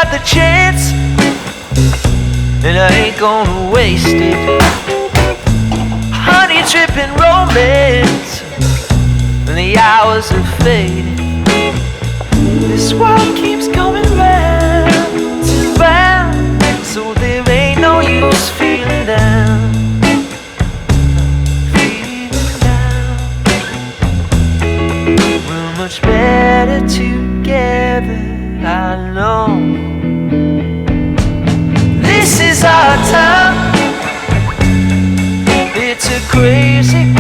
got the chance, and I ain't gonna waste it. Honey dripping romance, and the hours are fading. This world keeps going round and round, so there ain't no use feeling down. We're much better together, I know. This is our time. It's a crazy